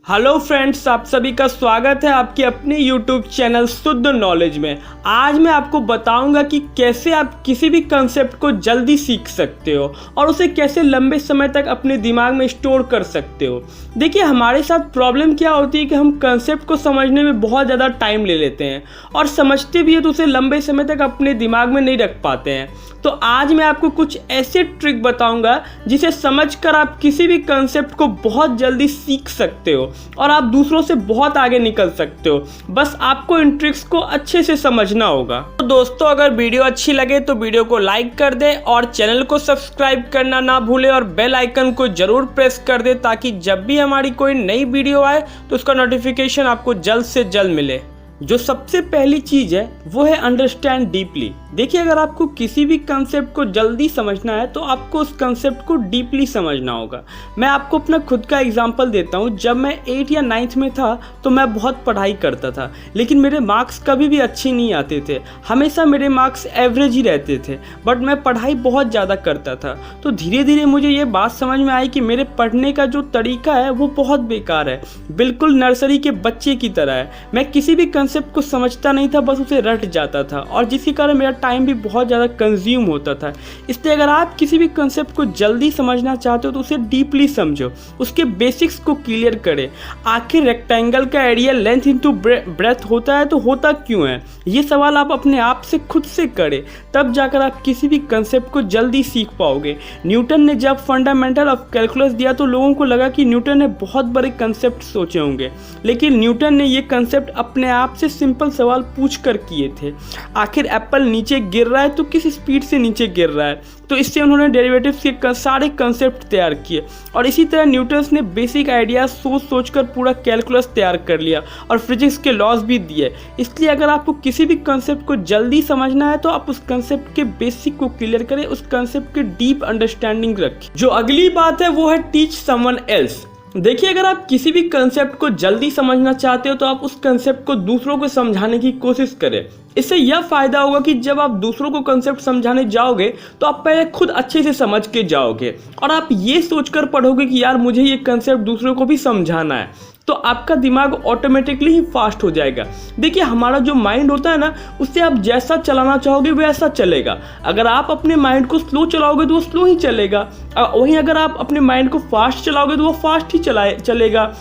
Hello friends, आप सभी का स्वागत है आपके अपने यूट्यूब चैनल शुद्ध नॉलेज में। आज मैं आपको बताऊंगा कि कैसे आप किसी भी कंसेप्ट को जल्दी सीख सकते हो और उसे कैसे लंबे समय तक अपने दिमाग में स्टोर कर सकते हो। देखिए, हमारे साथ प्रॉब्लम क्या होती है कि हम कंसेप्ट को समझने में बहुत ज़्यादा टाइम ले लेते हैं और समझते भी है तो उसे लंबे समय तक अपने दिमाग में नहीं रख पाते हैं। तो आज मैं आपको कुछ ऐसे ट्रिक बताऊंगा जिसे समझकर आप किसी भी कंसेप्ट को बहुत जल्दी सीख सकते हो और आप दूसरों से बहुत आगे निकल सकते हो। बस आपको इन ट्रिक्स को अच्छे से समझना होगा। तो दोस्तों, अगर वीडियो अच्छी लगे तो वीडियो को लाइक कर दें और चैनल को सब्सक्राइब करना ना भूलें और बेल आइकन को जरूर प्रेस कर दें ताकि जब भी हमारी कोई नई वीडियो आए तो उसका नोटिफिकेशन आपको जल्द से जल्द मिले। जो सबसे पहली चीज़ है वो है अंडरस्टैंड डीपली। देखिए, अगर आपको किसी भी कंसेप्ट को जल्दी समझना है तो आपको उस कंसेप्ट को डीपली समझना होगा। मैं आपको अपना खुद का एग्जांपल देता हूँ। जब मैं 8 या 9th में था तो मैं बहुत पढ़ाई करता था, लेकिन मेरे मार्क्स कभी भी अच्छे नहीं आते थे। हमेशा मेरे मार्क्स एवरेज ही रहते थे, बट मैं पढ़ाई बहुत ज़्यादा करता था। तो धीरे धीरे मुझे ये बात समझ में आई कि मेरे पढ़ने का जो तरीका है वो बहुत बेकार है, बिल्कुल नर्सरी के बच्चे की तरह है। मैं किसी भी कंसेप्ट को समझता नहीं था, बस उसे रट जाता था और जिसके कारण मेरा टाइम भी बहुत ज़्यादा कंज्यूम होता था। इसलिए अगर आप किसी भी कंसेप्ट को जल्दी समझना चाहते हो तो उसे डीपली समझो, उसके बेसिक्स को क्लियर करें। आखिर रेक्टेंगल का एरिया लेंथ इंटू ब्रेथ होता है तो होता क्यों है, ये सवाल आप अपने आप से खुद से करें, तब जाकर आप किसी भी कंसेप्ट को जल्दी सीख पाओगे। न्यूटन ने जब फंडामेंटल ऑफ कैलकुलस दिया तो लोगों को लगा कि न्यूटन ने बहुत बड़े कंसेप्ट सोचे होंगे, लेकिन न्यूटन ने ये कंसेप्ट अपने आप से सिंपल सवाल पूछ कर किए थे। आखिर एप्पल नीचे गिर रहा है तो किस स्पीड से नीचे गिर रहा है, तो इससे उन्होंने डेरिवेटिव्स के सारे कंसेप्ट तैयार किए। और इसी तरह न्यूटन ने बेसिक आइडियाज सोच कर पूरा कैलकुलस तैयार कर लिया और फिजिक्स के लॉज भी दिए। इसलिए अगर आपको किसी भी कंसेप्ट को जल्दी समझना है तो आप उस कंसेप्ट के बेसिक को क्लियर करें, उस कंसेप्ट के डीप अंडरस्टैंडिंग रखें। जो अगली बात है वो है टीच समवन एल्स। देखिए, अगर आप किसी भी कंसेप्ट को जल्दी समझना चाहते हो तो आप उस कंसेप्ट को दूसरों को समझाने की कोशिश करें। इससे यह फायदा होगा कि जब आप दूसरों को कंसेप्ट समझाने जाओगे तो आप पहले खुद अच्छे से समझ के जाओगे और आप ये सोचकर पढ़ोगे कि यार मुझे ये कंसेप्ट दूसरों को भी समझाना है, तो आपका दिमाग ऑटोमेटिकली ही फास्ट हो जाएगा। देखिए, हमारा जो माइंड होता है ना, उससे आप जैसा चलाना चाहोगे वैसा चलेगा। अगर आप अपने माइंड को स्लो चलाओगे तो वो स्लो ही चलेगा, वहीं अगर आप अपने माइंड को फास्ट चलाओगे तो वो फास्ट ही चलेगा।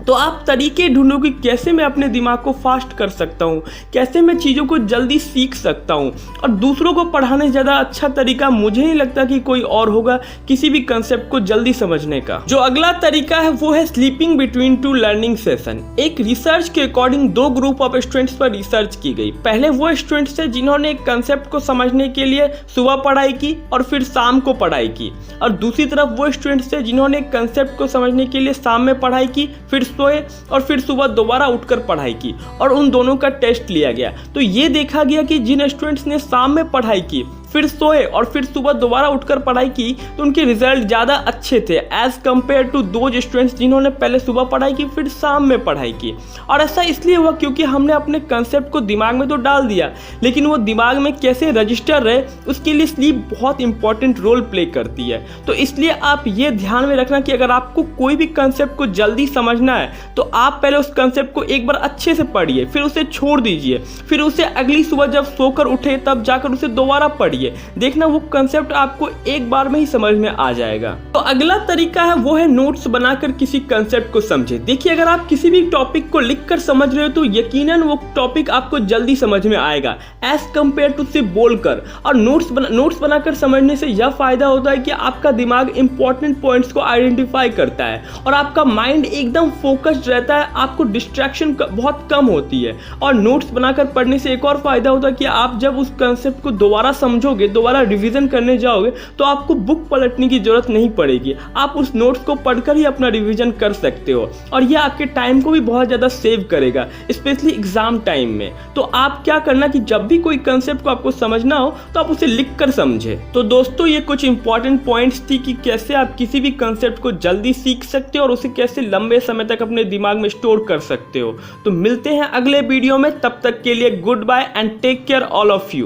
तो आप तरीके ढूंढोगे कैसे मैं अपने दिमाग को फास्ट कर सकता हूँ, कैसे मैं चीज़ों को जल्दी सीख सकता हूँ। और दूसरों को पढ़ाने से ज़्यादा अच्छा तरीका मुझे नहीं लगता कि कोई और होगा किसी भी कंसेप्ट को जल्दी समझने का। जो अगला तरीका है वो है sleeping between two learning session. एक रिसर्च के अकॉर्डिंग 2 ग्रुप ऑफ स्टूडेंट्स पर रिसर्च की गई। पहले वो स्टूडेंट्स थे जिन्होंने एक कंसेप्ट को समझने के लिए सुबह पढ़ाई की और फिर शाम को पढ़ाई की, और दूसरी तरफ वो स्टूडेंट्स थे जिन्होंने कंसेप्ट को समझने के लिए शाम में पढ़ाई की, फिर सोए और फिर सुबह दोबारा उठकर पढ़ाई की, और उन दोनों का टेस्ट लिया गया। तो ये देखा गया कि जिन स्टूडेंट्स ने शाम में पढ़ाई की, फिर सोए और फिर सुबह दोबारा उठकर पढ़ाई की, तो उनके रिजल्ट ज़्यादा अच्छे थे as compared to those students जिन्होंने पहले सुबह पढ़ाई की फिर शाम में पढ़ाई की। और ऐसा इसलिए हुआ क्योंकि हमने अपने कंसेप्ट को दिमाग में तो डाल दिया, लेकिन वो दिमाग में कैसे रजिस्टर रहे उसके लिए स्लीप बहुत इंपॉर्टेंट रोल प्ले करती है। तो इसलिए आप ये ध्यान में रखना कि अगर आपको कोई भी कंसेप्ट को जल्दी समझना है तो आप पहले उस कंसेप्ट को एक बार अच्छे से पढ़िए, फिर उसे छोड़ दीजिए, फिर उसे अगली सुबह जब सोकर उठे तब जाकर उसे दोबारा पढ़िए। देखना वो कंसेप्ट आपको एक बार में ही समझ में आ जाएगा। तो अगला तरीका है वो है नोट्स बनाकर किसी कंसेप्ट को समझे। देखिए, अगर आप किसी भी टॉपिक को लिखकर समझ रहे हो तो यकीनन वो टॉपिक आपको जल्दी समझ में आएगा एज कंपेयर टू से बोलकर। और नोट्स बनाकर समझने से यह फायदा होता है कि आपका दिमाग इंपॉर्टेंट पॉइंट्स को आइडेंटिफाई करता है और आपका माइंड एकदम फोकस्ड रहता है, आपको डिस्ट्रैक्शन बहुत कम होती है। और नोट्स बनाकर पढ़ने से एक और फायदा होता है कि आप जब उस कंसेप्ट को दोबारा समझोगे, दोबारा रिवीजन करने जाओगे तो आपको बुक पलटने की जरूरत नहीं पड़ेगी, आप उस नोट्स को पढ़कर ही अपना रिवीजन कर सकते हो। और यह आपके टाइम को भी बहुत ज़्यादा सेव करेगा, स्पेशली एग्जाम टाइम में। तो आप क्या करना कि जब भी कोई कंसेप्ट को आपको समझना हो तो आप उसे लिख कर समझे। तो दोस्तों, ये कुछ इंपॉर्टेंट पॉइंट्स थी कि कैसे आप किसी भी कंसेप्ट को जल्दी सीख सकते हो और उसे कैसे लंबे समय तक अपने दिमाग में स्टोर कर सकते हो। तो मिलते हैं अगले वीडियो में, तब तक के लिए goodbye and take care all of you.